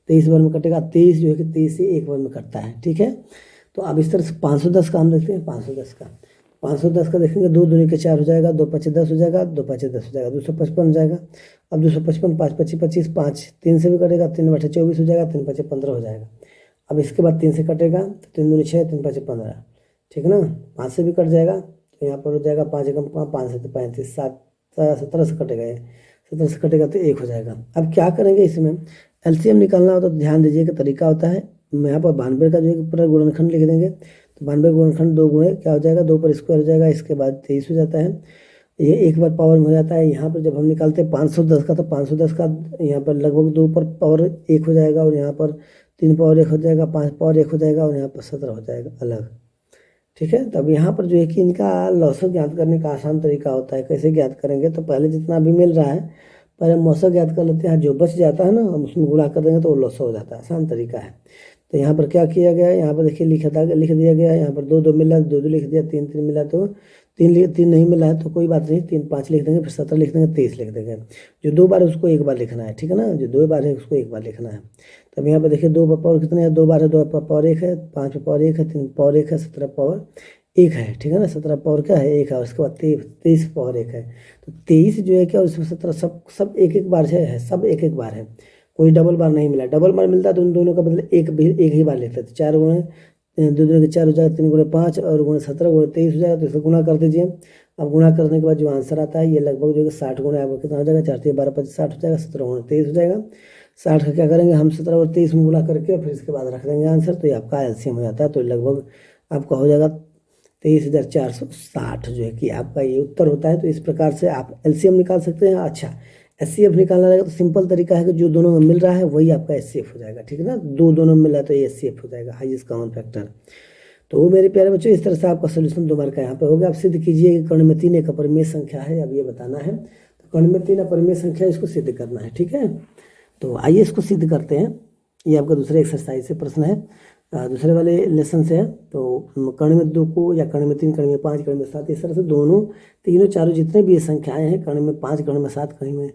[SPEAKER 1] 23 बार में कटेगा। 23 जो है कि 23 से 1 बार में कटता है। ठीक है, तो अब इस तरह से 510 का हम देखते हैं। 510 का देखेंगे, 2 दूनी के 4 हो जाएगा, 2 5 10 हो जाएगा, 2 5 10 हो जाएगा, 255 हो जाएगा। अब 255 5 25 25, 5 3 से भी कटेगा, 3 बटे 24 हो जाएगा, 3 5 15 हो जाएगा। अब इसके बाद 3 से कटेगा तो 3 दूनी 6, 3 5 15, ठीक है ना। 5 से भी कट जाएगा तो यहाँ पर हो जाएगा 5 एकम 5 से 35, 7 17 से कटेगा, 17 से कटेगा तो 1 हो जाएगा। अब क्या करेंगे, इसमें एलसीएम निकालना होता है तो ध्यान दीजिए कि तरीका होता है। यहाँ पर 92 का जो है पूरा गुणनखंड लिख देंगे, तो 92 गुणनखंड 2 गुणे क्या हो जाएगा, 2 पर स्क्वायर हो जाएगा, इसके बाद 23 हो जाता है। ये 1 बार पावर में हो जाता है। यहाँ पर जब हम निकालते हैं 510 का, तो 510 का यहाँ पर लगभग 2 पर पावर 1 हो जाएगा और यहाँ पर 3 पावर 1 हो जाएगा, 5 पावर 1 हो जाएगा और यहाँ पर 17 हो जाएगा अलग। ठीक है, तब यहाँ पर जो है कि इनका लॉसक ज्ञात करने का आसान तरीका होता है। कैसे ज्ञात करेंगे, तो पहले जितना भी मिल रहा है पहले मौसक ज्ञात कर लेते हैं, जो बच जाता है ना हम उसमें गुणा कर देंगे तो वो लॉसक हो जाता है। आसान तरीका है। तो यहाँ पर क्या किया गया है, यहाँ पर देखिए लिख दिया गया है। यहाँ पर 2 2 मिला, 2 2 लिख दिया, 3 3 मिला तो 3 नहीं मिला है तो कोई बात नहीं, 3 5 लिख देंगे, फिर 17 लिख देंगे, 23 लिख देंगे। जो 2 बार है उसको 1 बार लिखना है, ठीक है ना, जो 2 बार है उसको 1 बार लिखना है। तब यहाँ पर देखिए 2 पर पावर कितने हैं, 2 बार है, 2 पर पावर 1 है, 5 पर पावर 1 है, 3 पावर 1 है, 17 पावर 1 है, ठीक है ना। 17 पावर क्या है, 1 है, और उसके बाद 23 पावर 1 है। तो 23 जो है क्या, और इसमें 17 सब एक एक बार है, सब एक एक बार है, कोई डबल बार नहीं मिला। डबल बार मिलता है तो उन दोनों का बदले एक ही बार लिखते हैं। तो 4 गुणे 2 दूनी के 4 हो जाएगा, 3 गुणे 5 और गुणे 17 गुणे 23 हो जाएगा। तो इसे गुणा कर दीजिए। अब गुणा करने के बाद जो आंसर आता है ये लगभग जो है 60 गुणे आपको कितना हो जाएगा, 4 3 12 25 60 हो जाएगा, 17 गुणे 23 हो जाएगा। 60 का क्या करेंगे हम, 17 और 23 में गुणा करके फिर इसके बाद रख देंगे आंसर, तो ये आपका एलसीएम हो जाता है। तो लगभग आपका हो जाएगा 23,460 जो है कि आपका ये उत्तर होता है। तो इस प्रकार से आप एलसीएम निकाल सकते हैं। अच्छा, एचसीएफ निकालना रहेगा तो सिंपल तरीका है कि जो दोनों में मिल रहा है वही आपका एचसीएफ हो जाएगा, ठीक है ना। 2 दोनों में मिल रहा है तो ये एचसीएफ हो जाएगा, हाईएस्ट कॉमन फैक्टर। तो वो मेरे प्यारे बच्चों, इस तरह से आपका सोल्यूशन 2 मार्क का यहाँ पे हो गया। आप सिद्ध कीजिए कि कर्ण में 3 एक अपरिमेय संख्या है, अब ये बताना है। तो कर्ण में 3 अपरिमेय संख्या, इसको सिद्ध करना है, ठीक है। तो आइए इसको सिद्ध करते हैं। ये आपका दूसरे एक्सरसाइज से प्रश्न है, दूसरे वाले लेसन से है। तो कर्ण में 2 को, या कर्ण में 3, कर्ण में 5, कर्ण में 7, इस तरह से तीनों चारों जितने भी ये संख्याएं हैं, कर्ण में 5, कर्ण में 7, कर्ण में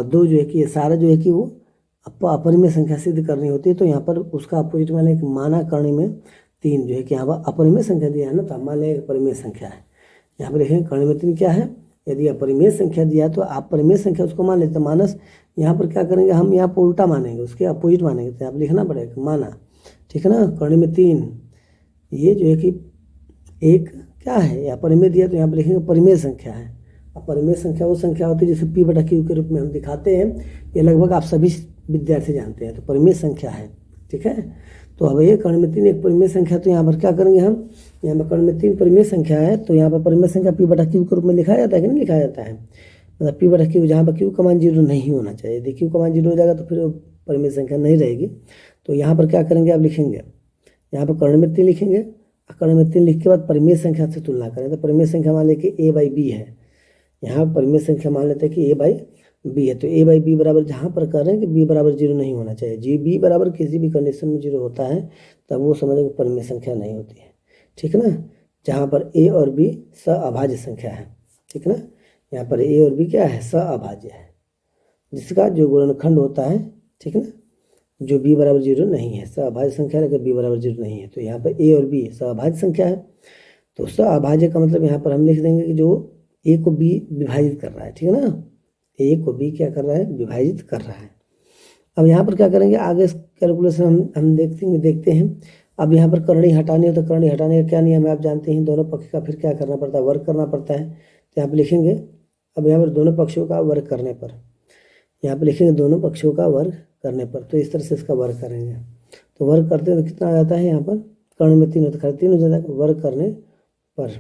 [SPEAKER 1] 2 जो है कि ये सारा जो है कि वो अपरिमेय संख्या सिद्ध करनी होती है। तो यहाँ पर उसका अपोजिट मान लें कि माना कर्ण में 3 जो है कि यहाँ पर अपरिमेय संख्या दिया है ना, तो मान लें अपरिमेय संख्या है। यहाँ पर देखें कर्ण में 3 क्या है, यदि अपरिमेय संख्या दिया है तो आप परिमेय संख्या उसको मान लेते हैं मानस। यहाँ पर क्या करेंगे हम, यहाँ पर उल्टा मानेंगे, उसके अपोजिट मानेंगे। तो यहाँ पर लिखना पड़ेगा माना, ठीक है ना। कर्ण में 3 ये जो है कि एक क्या है, या परिमेय दिया तो यहाँ पर लिखेंगे परिमेय संख्या है। अब परिमेय संख्या वो संख्या होती है जिसे P/Q के रूप में हम दिखाते हैं। ये लगभग आप सभी विद्यार्थी जानते हैं, तो परिमेय संख्या है, ठीक है। तो अब ये कर्ण में 3 एक परिमेय संख्या, तो यहाँ पर क्या करेंगे हम, यहाँ पर कर्ण में 3 परिमेय संख्या है, तो यहाँ पर परिमेय संख्या P/Q के रूप में लिखा जाता है कि नहीं लिखा जाता है, मतलब P/Q जहाँ पर Q का मान 0 नहीं होना चाहिए। यदि Q का मान 0 हो जाएगा तो फिर परिमेय संख्या नहीं रहेगी। तो यहाँ पर क्या करेंगे, आप लिखेंगे यहाँ पर कर्ण में 3 लिखेंगे, कर्ण में 3 लिख के बाद परिमेय संख्या से तुलना करें। तो परिमेय संख्या मान लें कि A/B है, यहाँ परिमेय संख्या मान लेते हैं कि A/B है। तो A/B बराबर जहाँ पर कर रहे हैं कि B बराबर 0 नहीं होना चाहिए। जी B बराबर किसी भी कंडीशन में 0 होता है तब वो समझें कि परिमेय संख्या नहीं होती है, ठीक है ना। जहाँ पर A और B सअभाज्य संख्या है, ठीक है ना। यहाँ पर A और B क्या है, सअभाज्य है, जिसका जो गुणनखंड होता है, ठीक है ना, जो B बराबर 0 नहीं है, सअभाज्य संख्या है, अगर B बराबर 0 नहीं है। तो यहाँ पर A और B सअभाज्य संख्या है। तो सअभाज्य का मतलब यहाँ पर हम लिख देंगे कि जो A को B विभाजित कर रहा है, ठीक है ना। A को B क्या कर रहा है, विभाजित कर रहा है। अब यहाँ पर क्या करेंगे, आगे कैलकुलेशन हम देखते हैं। अब यहाँ पर करणी हटानी हो तो करणी हटाने का क्या नियम है आप जानते हैं। दोनों पक्ष का फिर क्या करना पड़ता है, वर्ग करना पड़ता है। तो यहाँ पर लिखेंगे, अब यहाँ पर दोनों पक्षों का वर्ग करने पर, यहाँ पर लिखेंगे दोनों पक्षों का वर्ग करने पर। तो इस तरह से इसका वर्ग करेंगे। तो वर्ग करते हैं तो कितना आ जाता है, यहाँ पर कर्ण में 3 होता है, 3 हो जाता है वर्ग करने पर,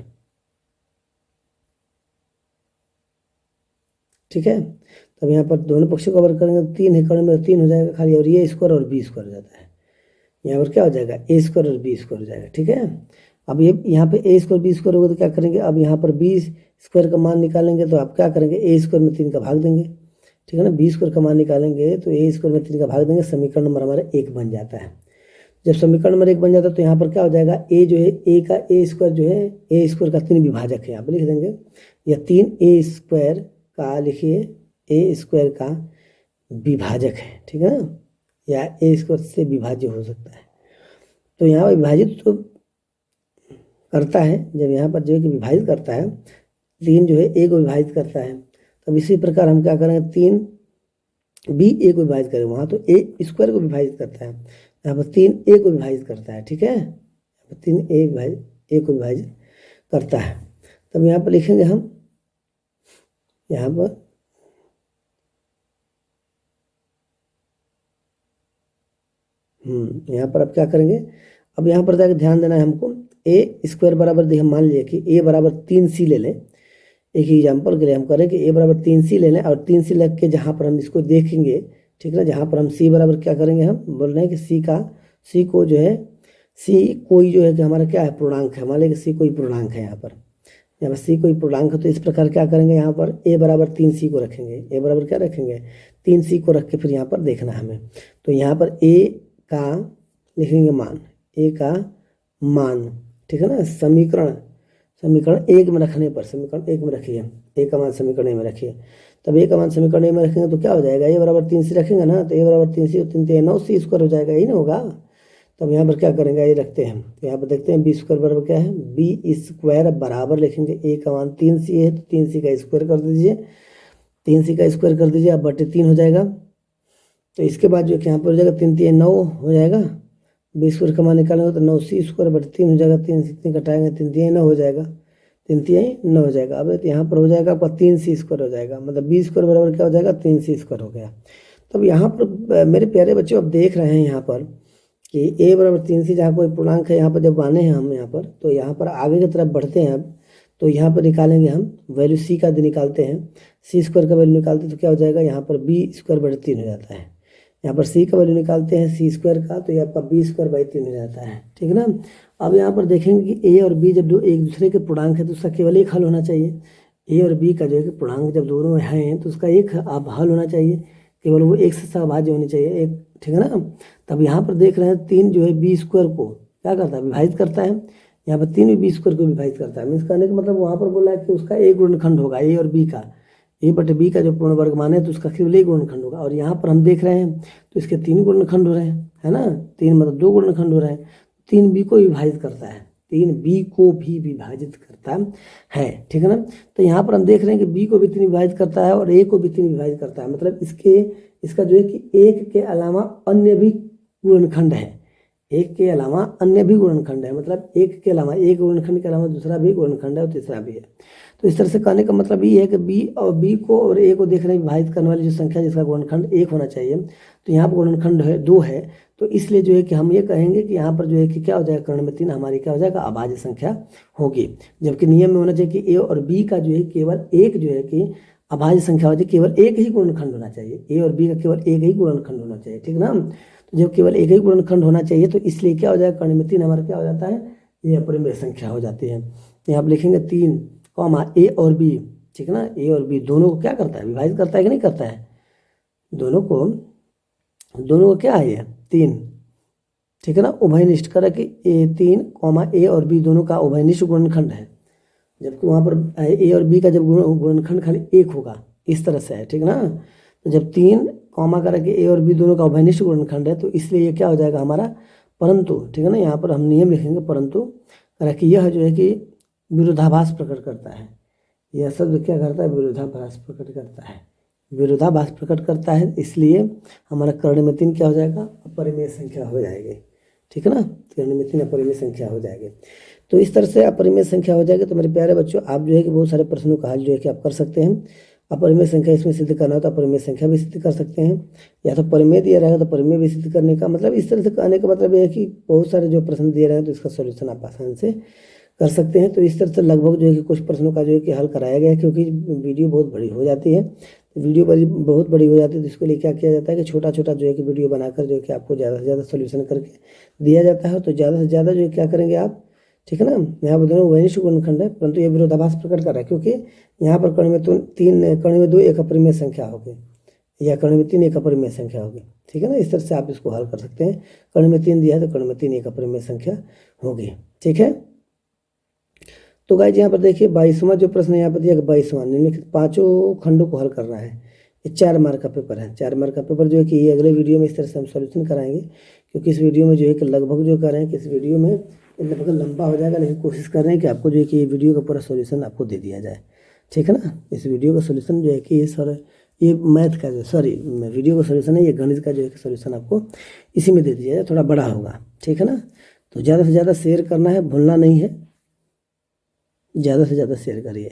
[SPEAKER 1] ठीक है। तब यहाँ पर दोनों पक्षों का वर्ग करेंगे तो 3 है, कर्ण में 3 हो जाएगा खाली, और ये स्क्वायर और B स्क्वायर हो जाता है। यहाँ पर क्या हो जाएगा, A स्क्वायर और B स्क्वायर हो जाएगा, ठीक है। अब ये यहाँ पे A स्क्वायर B स्क्वायर होगा तो क्या करेंगे, अब यहाँ पर B स्क्वायर का मान निकालेंगे। तो आप क्या करेंगे, A स्क्वायर में 3 का भाग देंगे, ठीक है ना। बी स्क्वायर का मान निकालेंगे तो ए स्क्वायर में 3 का भाग देंगे, समीकरण नंबर हमारा 1 बन जाता है। जब समीकरण नंबर 1 बन जाता है तो यहाँ पर क्या हो जाएगा, ए जो है ए का ए स्क्वायर जो है ए स्क्वायर का 3 विभाजक है, यहाँ पर लिख देंगे, या 3 ए स्क्वायर का लिखिए ए स्क्वायर का विभाजक है, ठीक है ना, या ए स्क्वायर से विभाज्य हो सकता है। तो यहाँ पर विभाजित तो करता है, जब यहाँ पर जो है कि विभाजित करता है, 3 जो है ए को विभाजित करता है, तब इसी प्रकार हम क्या करेंगे, 3 बी ए को विभाजित करेंगे, वहाँ तो ए स्क्वायर को विभाजित करता है, यहाँ पर 3 ए को विभाजित करता है, ठीक है, 3 ए को विभाजित करता है। तब यहाँ पर लिखेंगे हम, यहाँ पर यहाँ पर अब क्या करेंगे, अब यहाँ पर जाकर ध्यान देना है हमको, ए स्क्वायर बराबर देखिए, मान लीजिए कि ए बराबर 3c ले लें, एक एग्जाम्पल के लिए हम करें कि ए बराबर 3c ले लें, और 3c लग के जहाँ पर हम इसको देखेंगे, ठीक है ना, जहाँ पर हम c बराबर क्या करेंगे, हम बोल रहे हैं कि c को जो है, c कोई जो है कि हमारा क्या है, पूर्णांक है, मान लीजिए कि c कोई पूर्णांक है, यहाँ पर c कोई पूर्णांक है, तो इस प्रकार क्या करेंगे, यहाँ पर a बराबर 3c को रखेंगे, a बराबर क्या रखेंगे, 3c को रख के फिर यहाँ पर देखना हमें, तो यहाँ पर a का लिखेंगे मान, a का मान, ठीक है ना, समीकरण 1 में रखने पर, समीकरण 1 में रखिए, a का मान समीकरण 1 में रखिए, तब a का मान समीकरण 1 में रखेंगे तो क्या हो जाएगा, a बराबर 3c रखेंगे ना, तो a बराबर 3c और 3 9c स्क्वायर हो जाएगा, यही ना होगा। तब यहाँ पर क्या करेंगे, ये रखते हैं, तो यहाँ पर देखते हैं बी स्क्वायर बराबर क्या है, बी स्क्वायर बराबर लिखेंगे a का मान 3c है, तो 3c का स्क्वायर कर दीजिए, 3c का स्क्वायर कर दीजिए, अब बटे 3 हो जाएगा। तो इसके बाद जो यहाँ पर हो जाएगा 3 3 9 हो जाएगा, बी स्क्वायर का मान निकालेंगे तो 9c स्क्वायर बटे 3 हो जाएगा, 3 से 3 घटाएंगे 3 3 9 हो जाएगा, 3 3 9 हो जाएगा। अब यहाँ पर हो जाएगा आपका 3c स्क्वायर हो जाएगा, मतलब बी स्क्वायर बराबर क्या हो जाएगा, 3c स्क्वायर हो गया। तब यहाँ पर मेरे प्यारे बच्चों अब देख रहे हैं यहाँ पर कि a बराबर 3c जहाँ कोई पूर्णांक है, यहाँ पर जब माने हैं हम यहाँ पर, तो यहाँ पर आगे की तरफ बढ़ते हैं अब, तो यहाँ पर निकालेंगे हम वैल्यू c का निकालते हैं, c स्क्वायर का वैल्यू निकालते हैं तो क्या हो जाएगा, यहाँ पर b स्क्वायर बटे 3 हो जाता है, यहाँ पर c का वैल्यू निकालते हैं c स्क्वायर का, तो ये आपका b स्क्वायर बाई 3 हो जाता है, ठीक है ना। अब यहाँ पर देखेंगे कि a और b जब एक दूसरे के पूर्णांक है तो उसका केवल एक हल होना चाहिए, a और b का जो है कि पूर्णांक जब दोनों हैं तो उसका एक अब हल होना चाहिए, केवल वो एक से सहभाज्य होनी चाहिए एक, ठीक है ना। तब यहाँ पर देख रहे हैं 3 जो है बी स्क्वायर को क्या करता है, विभाजित करता है, यहाँ पर 3 भी बी स्क्वायर को विभाजित करता है, मीन्स कहने का मतलब वहाँ पर बोला है कि उसका एक गुणनखंड होगा, ए और बी का, ए बटे बी का जो पूर्ण वर्ग मान है तो उसका केवल एक गुणनखंड होगा, और यहाँ पर हम देख रहे हैं तो इसके 3 गुणनखंड हो रहे हैं, है ना, 3 मतलब 2 गुणनखंड हो रहे हैं, 3 बी को विभाजित करता है, 3 बी को भी विभाजित करता है, ठीक है ना। तो यहाँ पर हम देख रहे हैं कि बी को भी 3 विभाजित करता है और ए को भी 3 विभाजित करता है, मतलब इसका जो है कि एक के अलावा अन्य भी गुणनखंड है, एक के अलावा अन्य भी गुणनखंड है, मतलब एक के अलावा एक गुणनखंड के अलावा दूसरा भी गुणनखंड है और तीसरा भी है। तो इस तरह से कहने का मतलब ये है कि बी को और ए को देख रहे हैं विभाजित करने वाली जो संख्या जिसका गुणनखंड 1 होना चाहिए, तो यहाँ पर गुणनखंड है 2 है, तो इसलिए जो है कि हम ये कहेंगे कि यहाँ पर जो है कि क्या हो जाएगा, कर्ण में 3 हमारी क्या हो जाएगा, अभाज्य संख्या होगी, जबकि नियम में होना चाहिए कि ए और बी का जो है केवल एक जो है कि अभाज्य संख्या हो जाए, केवल एक ही गुणनखंड होना चाहिए, ए और बी का केवल एक ही गुणनखंड होना चाहिए, ठीक ना। तो जब केवल एक ही गुणनखंड होना चाहिए तो इसलिए क्या हो जाएगा, कर्ण में 3 हमारा क्या हो जाता है, ये अपरिमेय संख्या हो जाती है। यहाँ पर लिखेंगे 3 ए और बी, ठीक है ना, ए और बी दोनों को क्या करता है, विभाजित करता है कि नहीं करता है, दोनों को क्या है ये 3, ठीक है ना, उभयनिष्ठ करा कि 3 ए और बी दोनों का उभयनिष्ठ गुणनखंड है, जबकि वहाँ पर ए और बी का जब गुणनखंड खाली एक होगा, इस तरह से है, ठीक ना। तो जब 3 करके ए और बी दोनों का उभयनिष्ठ गुणनखंड है तो इसलिए ये क्या हो जाएगा हमारा, परंतु, ठीक है ना, यहाँ पर हम नियम लिखेंगे परंतु कि यह जो है कि विरोधाभास प्रकट करता है, यह शब्द क्या करता है, विरोधाभास प्रकट करता है, विरोधाभास प्रकट करता है, इसलिए हमारा कर्ण में 3 क्या हो जाएगा, अपरिमेय संख्या हो जाएगी, ठीक है ना, कर्ण में 3 अपरिमेय संख्या हो जाएगी। तो इस तरह से अपरिमेय संख्या हो जाएगी। तो मेरे प्यारे बच्चों आप जो है कि बहुत सारे प्रश्नों का हल जो है कि आप कर सकते हैं, अपरिमेय संख्या इसमें सिद्ध करना हो तो अपरिमेय संख्या भी सिद्ध कर सकते हैं, या तो परिमेय दिया रहेगा तो परिमेय भी सिद्ध करने का मतलब, इस तरह से कहने का मतलब यह है कि बहुत सारे जो प्रश्न दिए रहे हैं तो इसका सोल्यूशन आप आसान से कर सकते हैं। तो इस तरह से लगभग जो है कि कुछ प्रश्नों का जो है कि हल कराया गया है, क्योंकि वीडियो बहुत बड़ी हो जाती है, वीडियो बहुत बड़ी हो जाती है, तो इसके लिए क्या किया जाता है कि छोटा छोटा जो है कि वीडियो बनाकर जो है कि आपको ज़्यादा से ज़्यादा सोल्यूशन करके दिया जाता है। तो ज़्यादा से ज़्यादा जो है क्या करेंगे आप, ठीक है ना, यहाँ पर दोनों वैनिष्ठ गुणनखंड है परंतु ये विरोधाभास प्रकट कर रहा है, क्योंकि यहाँ पर कर्ण में 2 एक अपरिमेय संख्या होगी, या कर्ण में 3 एक अपरिमेय संख्या होगी। ठीक है ना, इस तरह से आप इसको हल कर सकते हैं। कर्ण में 3 दिया है तो कर्ण में 3 एक अपरिमेय संख्या होगी। ठीक है, तो गाइस यहाँ पर देखिए 22वां जो प्रश्न यहाँ पर दिया 22वां, निम्नलिखित पांचों खंडों को हल करना है। ये 4 मार्क का पेपर है। 4 मार्क का पेपर जो है कि ये अगले वीडियो में इस तरह से हम सॉल्यूशन कराएंगे, क्योंकि इस वीडियो में जो है कि लगभग जो कर रहे हैं कि इस वीडियो में लगभग लंबा हो जाएगा, लेकिन कोशिश कर रहे हैं कि आपको जो है कि ये वीडियो का पूरा सॉल्यूशन आपको दे दिया जाए। ठीक है ना, इस वीडियो का सॉल्यूशन जो है कि ये मैथ का जो वीडियो का सॉल्यूशन है, ये गणित का जो है कि सॉल्यूशन आपको इसी में दे दिया जाए, थोड़ा बड़ा होगा। ठीक है ना, तो ज़्यादा से ज़्यादा शेयर करना है, भूलना नहीं है, ज़्यादा से ज़्यादा शेयर करिए।